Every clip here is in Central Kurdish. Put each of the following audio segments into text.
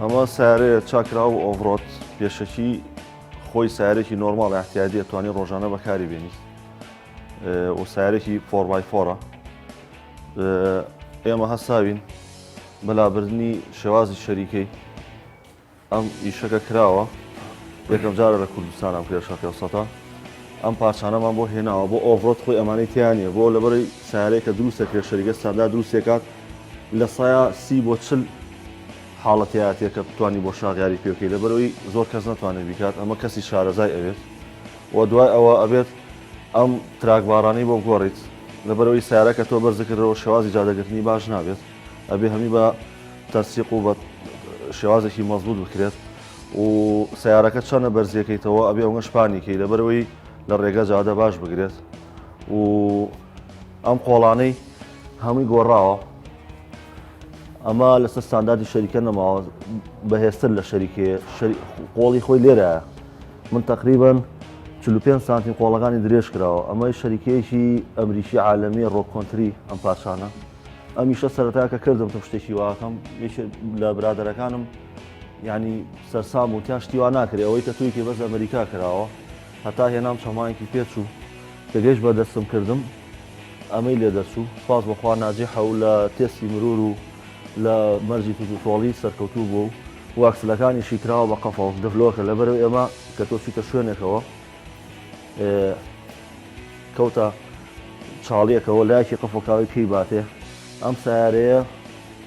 ئەمە سیارەیە چاکرا و ئۆڤڕۆت پێشەکی خۆی سیارێکی نۆرماڵ احتیاجی دەتوانێت ڕۆژانە بەکاری بێنیت و سیارێکی 4x4ە ئێمە هەساوین بەلابردنی شێوازی شەریکەی ئەم ئیشەکە کراوە یەکەم جارە لە کوردستان ئەم کرێشە 500 ئەم پارچانەمان بۆ هێناوە بۆ ئۆڤڕۆت خۆی ئەمانەی تیانە بۆ لەبەرەی سیارەیە کە دروستە کرێشەریگە سەردا دروستێکات لە سایە 30 بۆ 40 حاڵەتیاتێک کە بتوانانی بۆ شاغیاری پێوکەی لەبەرەوەی زۆر کەس ناتوانێت بیکات ئەمە کەسی شارەزای ئەوێت و دوای ئەوە ئەبێت ئەم تراکبارانەی بۆ بگۆڕیت لەبەرەوەی سیارەکە تۆ بەرزکردەوە شێوازی جادەگرتنی باش نابێت ئەبێ هەمی بە تەنسیق و بە شێوازێکی مەزبوط بکرێت و سیارەکە چەنە بەرزیەکەیتەوە ئەبێ ئەوە شپانیکەی لەبەرەوەی لە ڕێگە جادە باش بگرێت و ئەم قۆڵانەی هەمووی گۆڕاوە ئەمە لەسەر ستانداردی شەریکە نەماوە بەهێزتر لە شەریکێ قۆڵی خۆی لێرەیە من تقریباً 45 سانتیم قۆڵەکانی درێژ کراوە ئەمەی شەریکەیەکی ئەمریکی عالەمی ڕۆکۆنتری ئەم پارچانە ئەمیشە سەرەتا کە کردم تۆ شتێکی واکەم لە برادەرەکانم ینی سەرسام و تیان شتی وا ناکرێ ئەوەی کە تویکی بەس ئەمریکا کراوە هەتا هێنام چەمانێکی پێچوو کە گەیشت بە دەستم کردم ئەمەی لێ دەرچوو سپاس بەخوا ناجیحە و لە تێستی مرور و لە مەرجی تووتۆڵی سەرکەوتوو بوو و واکسلەکانیشی کراوە بە قەفەڵ دەفلۆکە لەبەرەوەی ئێمە کە تۆ چیتە شوێنێکەوە کەوتە چاڵیەکەوە لایەکی قەفڵکاوی پێی باتێ ئەم سیارەیە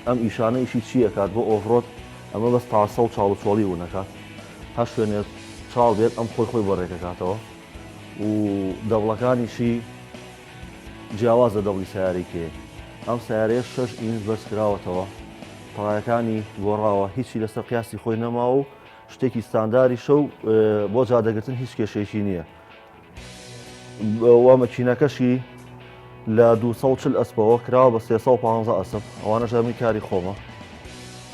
ئەم ئیشانە ئیشی چیە کات بۆ ئۆڤڕۆت ئەمە بەس تاسە و چاڵ و چۆڵی و نەکات هەر شوێنێت چاڵ بێت ئەم خۆی بۆ ڕێکەکاتەوە و دەوڵەکانیشی جیاوازە دەوڵی سیارێکێ ئەم سیارەیە 6 ئینچ بەرز کراوەتەوە تەڕایەکانی گۆڕاوە هیچی لەسەر قیاسی خۆی نەماوە و شتێکی ستانداری شە و بۆ جادەگرتن هیچ کێشەیەکی نییە وە مەکینەکەشی لە 240 ئەسپەوە کراوە بە 315 ئەسپ ئەوانەش هەمی کاری خۆمە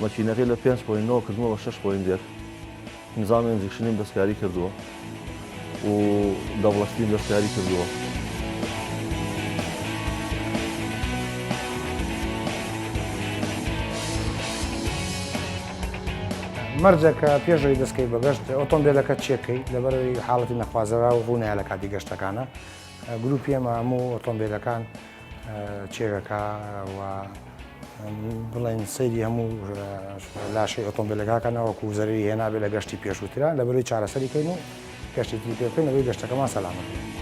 مەکینەکەی لە 5.9 کردمەوە بە 6.1 نظامی ئینجکشنیم دەستکاری کردووە و دەبڵەستیم دەستکاری کردووە مەرجەکە پێشەوەی دەستکەی بەگەشت ئۆتۆمبیلەکە چێکەی لەبەرەوەی حاڵەتی نەخوازەرا و ڕوونایە لە کاتی گەشتەکانە گروپی ئێمە هەموو ئۆتۆمبیلەکان چێکەکە و بڵێن سەیری هەموو لاشەی ئۆتۆمبیلەکانەوە وەکو زەرری هێنابێت لە گەشتی پێشووترا لەبەرەوەی چارەسەریکەین و گەشتی پێ بکەین لەبەرەوەی گەشتەکەمان سەلامەت بێت.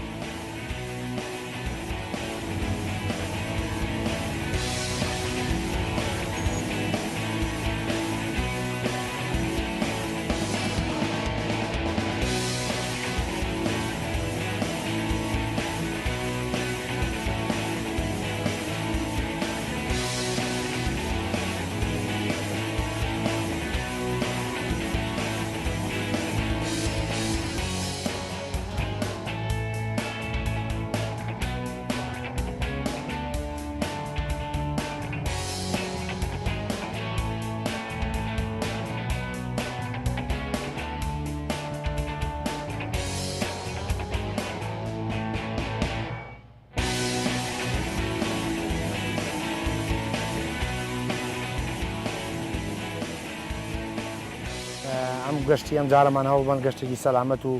ئەم گەشتی ئەم جارەمان هەوڵبەن گەشتێکی سەلامەت و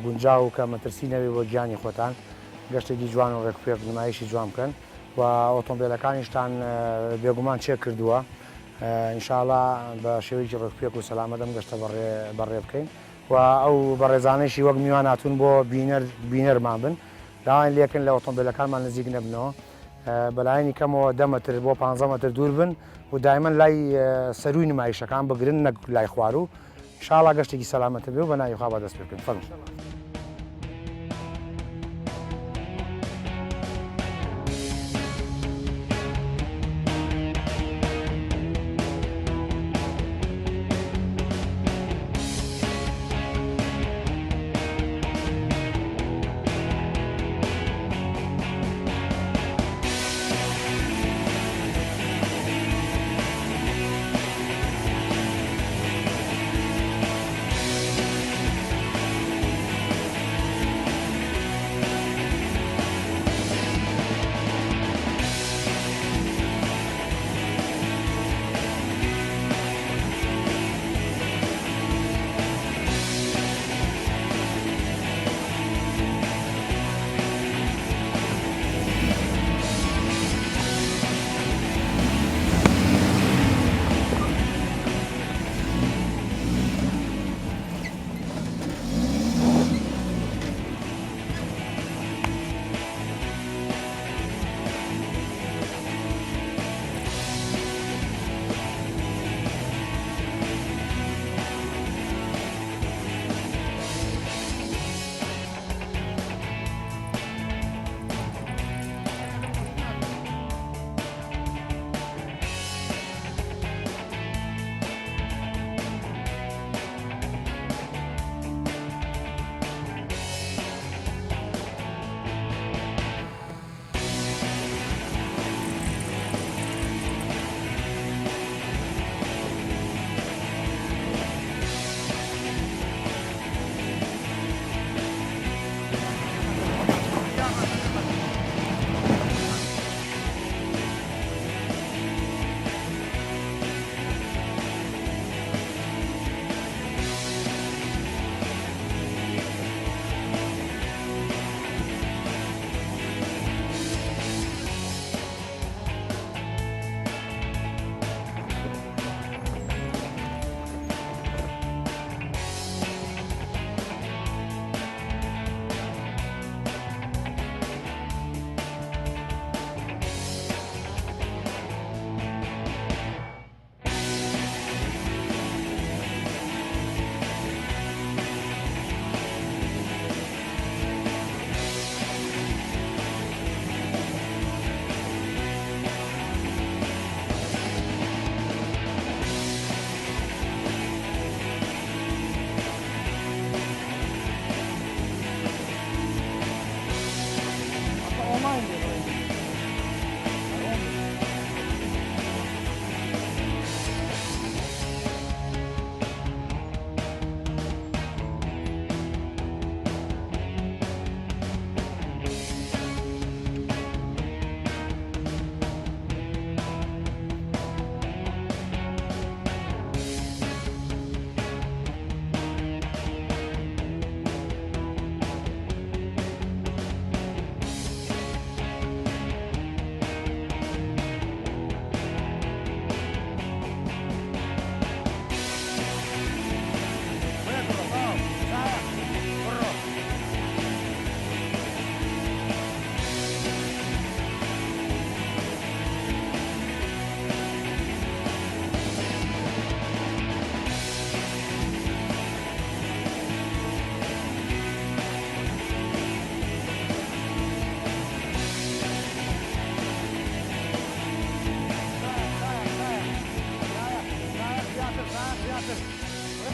گونجاو کە مەترسی نەبێ بۆ گیانی خۆتان گەشتێکی جوان و ڕێکپێک نمایشی جوان بکەن و ئۆتۆمبیلەکانیشتان بێگومان چێک کردووە ئینشاڵڵا بە شێوەیەکی ڕێکپێک و سەلامەت ئەم گەشتە بەڕێ بکەین و ئەو بەڕێزانەیشی وەک میوان هاتوون بۆ بینەرمان بن داوای لێکن لە ئۆتۆمبیلەکانمان نزیک نەبنەوە بەلایەنی کەمەوە 10 مەتر بۆ 15 مەتر دوور بن و دایمەن لای سەروی نمایشەکان بگرن نەک لای خوار و ئینشاڵڵا گەشتێکی سەلامەتە بێ و بە ناوی خوا بەدەست پێ بکەن.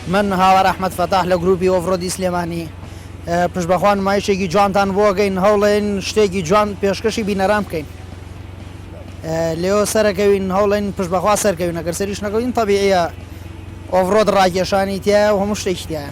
من هاوار ئەحمەد فەتاح لە گروپی ئۆڤرۆدی سلێمانی پشتبەخوا نمایشێکی جوانتان بۆ گەین هەوڵێن شتێکی جوان پێشکەشی بینەران بکەین لێەوە سەرەکەوین هەوڵێن پشتبەخوا سەرکەوین ئەگەر سەریش نەکەوین تەبیعیە ئۆڤرۆد ڕاکێشانی تایە و هەموو شتێکی تایە.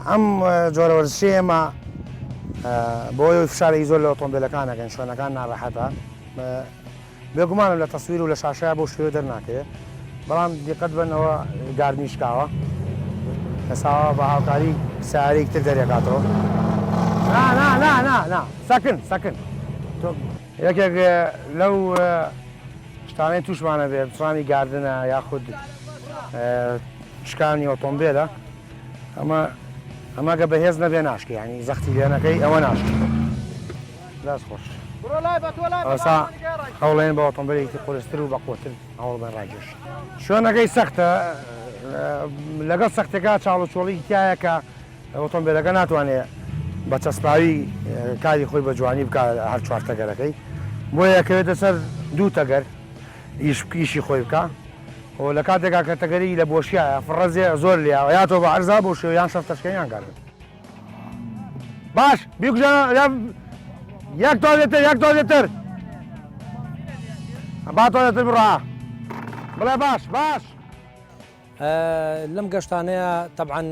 ئەم جۆرە وەرزشی ئێمە بۆ ئەوەی فشارێکی زۆر لە ئۆتۆمبیلەکانەکەن شوێنەکان ناڕەحەتە بێگومانم لە تەسویر و لە شاشەیە بۆ شوێ دەرناکەوێت بەڵام دیقەت بنەوە گاردنیشکاوە هەساوە بە هاوکاری سیارەیەک تر دەرێکاتەوە سەکن سەکن یەکێک لەو شتانەی تووشمانە بێ بچڕانی گاردنە یاخود شکانی ئۆتۆمبیلە ئەمەگە بەهێز نەبێ ناشکی ینی زەختی لێنەکەی ئەوە ناشکی دەست خۆش ئەوسا هەوڵێن بە ئۆتۆمبیلێکی قورستر و بەقۆتر هەوڵ بن ڕاگەش شوێنەکەی سەختە لەگەڵ سەختێکا چاڵوچۆڵی تایە کە ئۆتۆمبیلەکە ناتوانێت بە چەسپاوی کاری خۆی بە جوانی بکە هەر چوار تەگەرەکەی بۆ یەکەوێتە سەر دوو تەگەر ئیشی خۆی بکە و لە کاتێکا کە تەگەری لە بۆشیایە فڕەزێ زۆر لێەوە یا تۆ بە عەرزا بۆ شێویان شەفتەشکەیان کارن باش بیکوژە یەک تۆزێتر با تۆزێتر بڕە بڵێ باش لەم گەشتانەیە تەبعەن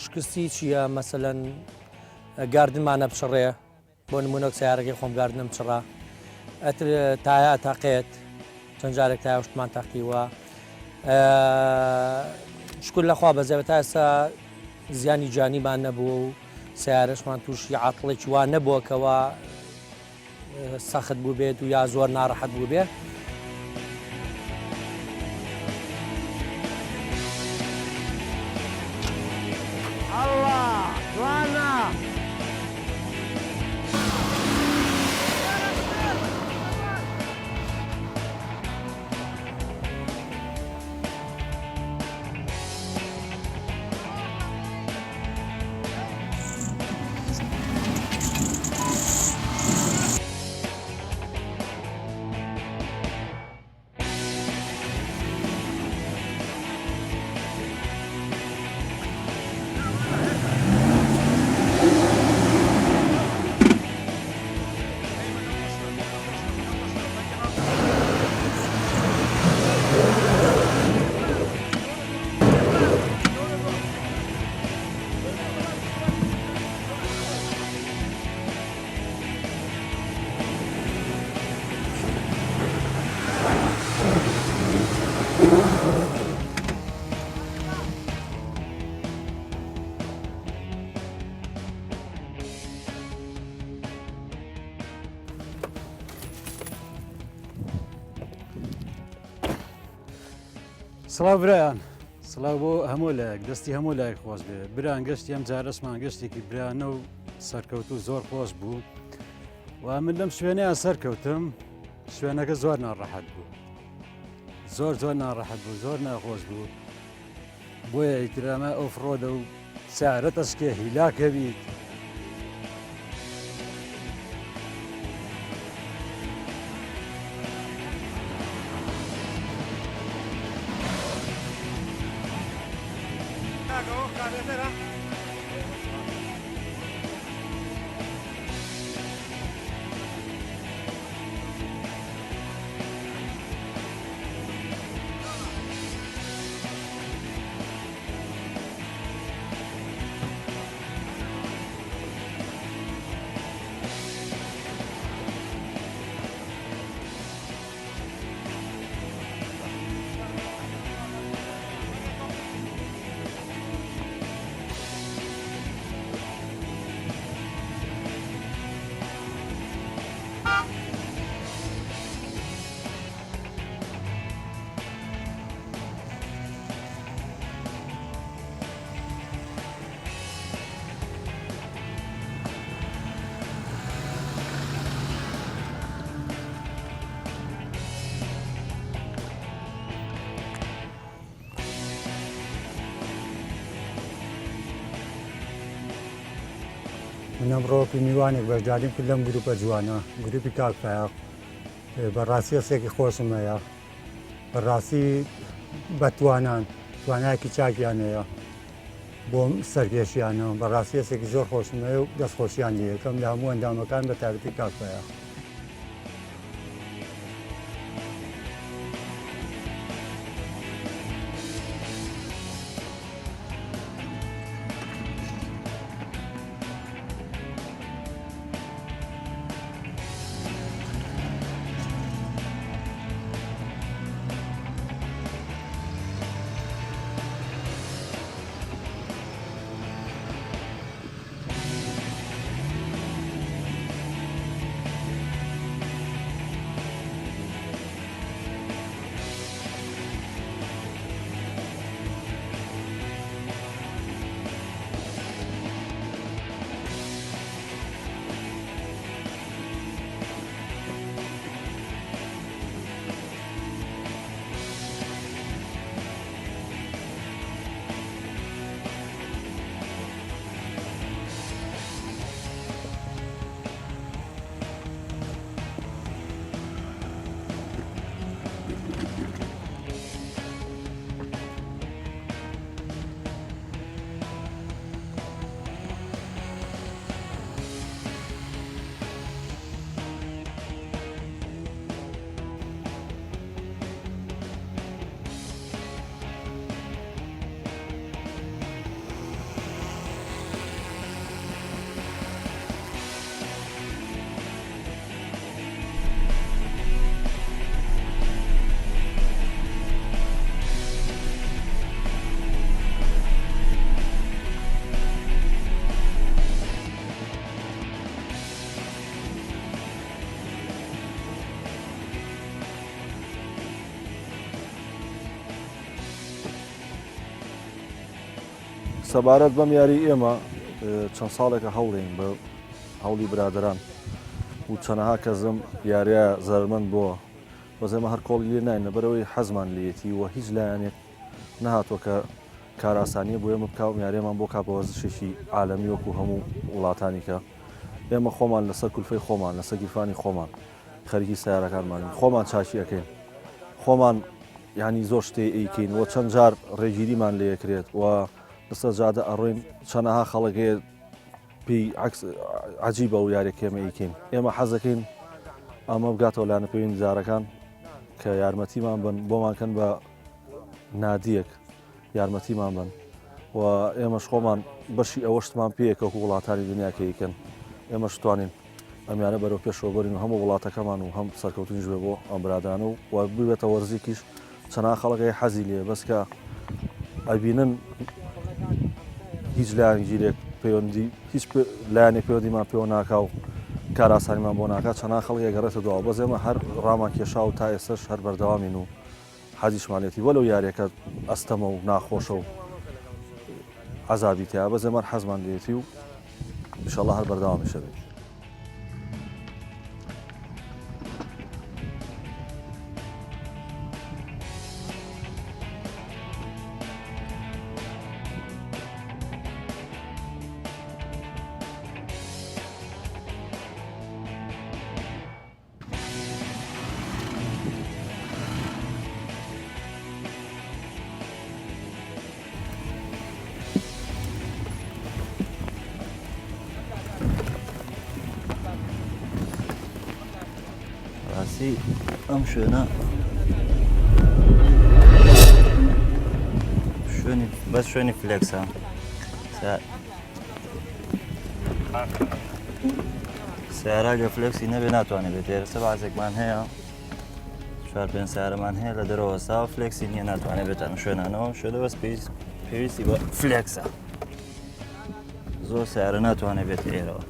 شکستی چییە مەسەلەن گاردنمانە بچڕێ بۆ نمونەک سیارەکەی خۆم گاردنم چڕا ئەتر تایە تاقێت چەند جارێک تایە شتمان تاقیوە شکل لەخوا بەزەوێت تا ئێستا زیانی جانیمان نەبووە و سیارەشمان تووشی عاتڵێکی وا نەبووەکەوە سەخت بوو بێت و یا زۆر ناڕەحەت بوو بێ سڵاو برایان سڵاو بۆ هەموو لایەک دەستی هەموو لایەک خۆش بێ بران گەشتی ئەم جارەشمان گەشتێکی برانە و سەرکەوت و زۆر خۆش بوو و من لەم شوێنەیان سەرکەوتم شوێنەکە زۆر ناڕەحەت بوو زۆر ناڕەحەت بوو زۆر ناخۆش بوو بۆیە ئیترامە ئۆفرۆدە و سارە تەشکێ هیلاکە بیت من ئەمڕۆ میوانێک بەشداریم کرد لەم گروپە جوانە گروپی کاکفایق بەڕاستی هەستێکی خۆشم هەیە بەڕاستی بەتوانان توانایەکی چاکیان هەیە بۆ سەرکێشیانە بەڕاستی هەستێکی زۆر خۆشم هەیە و دەستخۆشیان لێ یەکەم لە هەموو ئەندامەکان بە تایبەتی کاکفایق. سەبارەت بەم یاری ئێمە چەند ساڵێکە هەوڵین بە هەوڵی برادران و چەنەها کەسم یاریە زەرمەند بووە وەزێمە هەر کۆڵی لێ ناین لەبەرەوەی حەزمان لێتی و هیچ لایەنێک نەهاتوە کە کاراسانیە بۆ ئێمە بکاو یاریێمان بۆ کا بە وەرزشێکی عالەمی وەکو هەموو وڵاتانی کە ئێمە خۆمان لەسەر کولفەی خۆمان لەسەر گیرفانی خۆمان خەریکی سیارەکانمانین خۆمان چاچی ئەەکەین خۆمان یعنی زۆر شتێ ئەیکەین وە چەند جار ڕێگیریمان لێ یەکرێت و لەسەر جادە ئەڕۆین چەنەها خەڵکەیە پێی عجیبە و یاریەکێمە ئیکەین ئێمە حەزەکەین ئەمە بگاتەوە لانە پێوین جارەکان کە یارمەتیمان بن بۆمانکەن بە نادیەک یارمەتیمان بن و ئێمەش خۆمان بەشی ئەوەشتمان پێیەکە وڵاتانی دنیاکەیکەن ئێمەش توانین ئەمیانە بەرەو پێشەوە بەرین و هەموو وڵاتەکەمان و هەم سەرکەوتنیش بێ بۆ ئەم برادرانە و ببێتە وەرزێکیش چەنها خەڵکەی حەزی لێ بەسکە ئەبینن هیچ لایەن گیرێک پەیوەندی هیچ لایەنێک پەیوەندیمان پێوە ناکا و کار ئاسانیمان بۆ ناکات چەنها خەڵک گەڕێتە دواوە بەس ئێمە هەر ڕامان کێشا و تا ئێستش هەر بەردەوامین و حەزیشمانێتی وەلو یاریەکە ئەستەمە و ناخۆشە و عەزابی تیا بە زەمەر حەزمان لێتی و ئینشەڵڵا هەر بەردەوامیشە بێت. ڕاستی ئەم شوێنە بەس شوێنی فلێکسە سیارە فلێکسی نەبێ ناتوانێت بێت ئێرە بازێکمان هەیە 4-5 سیارەمان هەیە لە دەرەوە سا فلێکسی نییە ناتوانێت بێتان شوێنانەوە شوێنە بەس پێویستی بە فلێکسە زۆر سیارە ناتوانێت بێت ئێرەوە.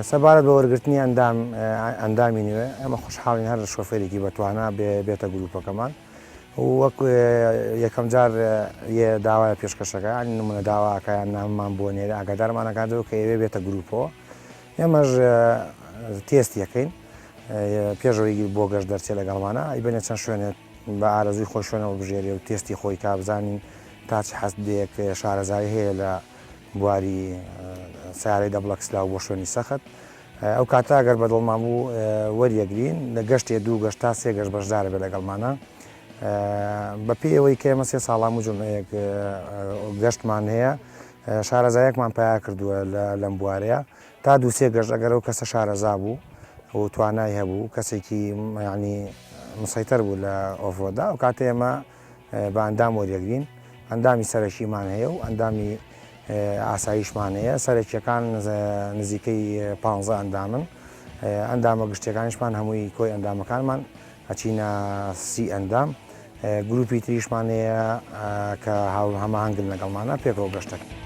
سەبارەت بە وەرگرتنی ئەندامی نوێ ئەمە خوشحاڵین هەر شۆفێرێکی بەتوانە بێتە گروپەکەمان وەک یەکەم جار داوای پێشکەشەکە ینی نمونە داواکەیان ناممان بۆ نێرە ئاگادارمانەکاتەوە کە ئێوێ بێتە گروپەوە ئێمەش تێستیەکەین پێشەوەی بۆ گەشت دەرچێت لەگەڵمانە ئەیبێنێت چەند شوێنێت بە ئارەزوی خۆی شوێنەوە بژێری و تێستی خۆی کا بزانین تا چ حەزدەیەک شارەزایی هەیە لە بواری سیارەی دەبڵەکسلا و بۆ شوێنی سەخت ئەو کاتە ئەگەر بەدڵمان بوو وەریەگرین لە گەشتێ 2 گەشت تا 3 گەشت بەشدارە بێ لەگەڵمانە بە پێی ئەوەی کە ئێمە 3 ساڵام و جمعەیەک گەشتمان هەیە شارەزایەکمان پیا کردووە لەم بوارەیە تا 2-3 گەشت ئەگەر ئەو کەسە شارەزا بوو و توانای هەبوو کەسێکی یعنی مسەیتەر بوو لە ئۆفرۆدا ئەو کاتە ئێمە بە ئەندام وەریەگرین ئەندامی سەرەکیمان هەیە و ئەندامی ئاساییشمان هەیە سەرەکیەکان نزیکەی 15 ئەندامن ئەندامە گشتەکانیشمان هەمووی کۆی ئەندامەکانمان ئەچینە 30 ئەندام گروپی تریشمان هەیە کە هەماهەنگن لەگەڵمانە پێکەوە گەشتەکە.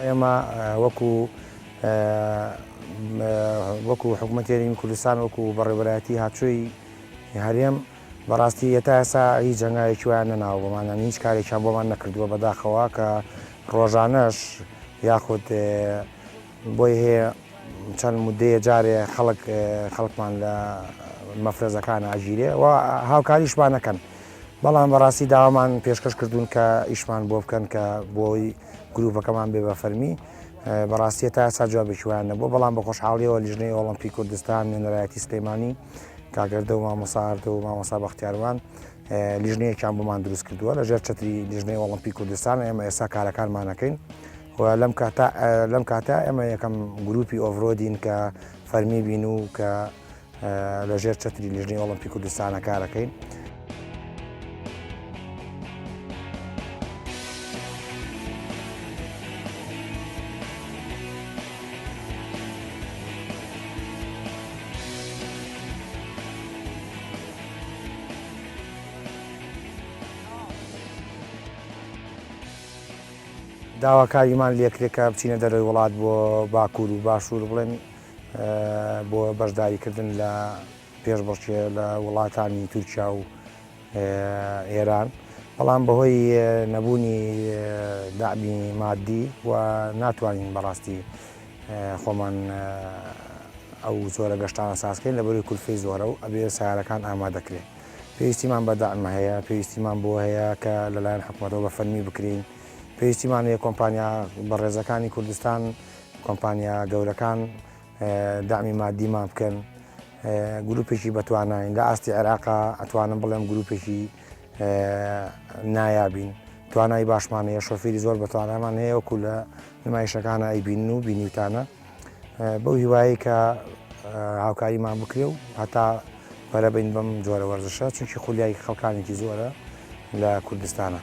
ئێمە وەکو حکوومەتی هەرێمی کوردستان وەکو بەڕێوەبەرایەتی هاتووی هەرێم بەڕاستی هێتا ئێستا هیچ جەنگایەکی وایان نەناوە بۆمانە هیچ کارێکیان بۆمان نەکردووە بەداخەوە کە ڕۆژانەش یاخود بۆی هەیە چەند مودەیە جارێ خەڵکمان لە مەفرەزەکان ئاژیرێ و هاوکاریشمان نەکەن بەڵام بەڕاستی داوامان پێشکەش کردوون کە ئیشمان بۆ بکەن کە بۆی گروپەکەمان بێ بە فەرمی بەڕاستی تا ئێستا جوابێکی وایان نەبووە بەڵام بە خۆشحاڵیەوە لیژنەی ئۆڵمپیک کوردستان نوێنەرایەتی سلەیمانی کاگەردە و مامۆساردە و مامۆستا بەختیاروان لیژنەیەکیان بۆمان دروست کردووە لەژێر چەتری لیژنەی ئۆڵمپیک کوردستان ئێمە ئێستا کارەکانمانەکەین و لەم کاتە ئێمە یەکەم گروپی ئۆڤرۆدین کە فەرمی بین و کە لەژێر چەتری لیژنەی ئۆڵمپیک کوردستانە کارەکەین. داواکاریمان لێکرێکە بچینە دەرەوەی وڵات بۆ باکوور و باشوور بڵێن بۆ بەشداریکردن لە پێشبڕکێ لە وڵاتانی تورکیا و ئێران بەڵام بەهۆی نەبوونی داعمی مادی و ناتوانین بەڕاستی خۆمان ئەو زۆرە گەشتانە سازکەین لە بەروی کولفەی زۆرە و ئەبێ سیارەکان ئامادەکرێت پێویستیمان بە داعمە هەیە پێویستیمان بۆ هەیە کە لەلایەن حکوومەتەوە بە فەرمی بکرین پێویستیمان هەیە کۆمپانیا بەڕێزەکانی کوردستان کۆمپانیا گەورەکان داعمی مادیمان بکەن گروپێکی بەتوانین لە ئاستی عێراقا ئەتوانم بڵێم گروپێکی نایابین توانایی باشمانەیە شۆفێری زۆر بەتوانامان هەیە وەکو لە نمایشەکانە ئەیبین و بینیوتانە بەو هیوایی کە هاوکاریمان بکرێ و هەتا بەرەبین بەم جۆرە وەرزشە چونکی خولیای خەڵکانێکی زۆرە لە کوردستانە.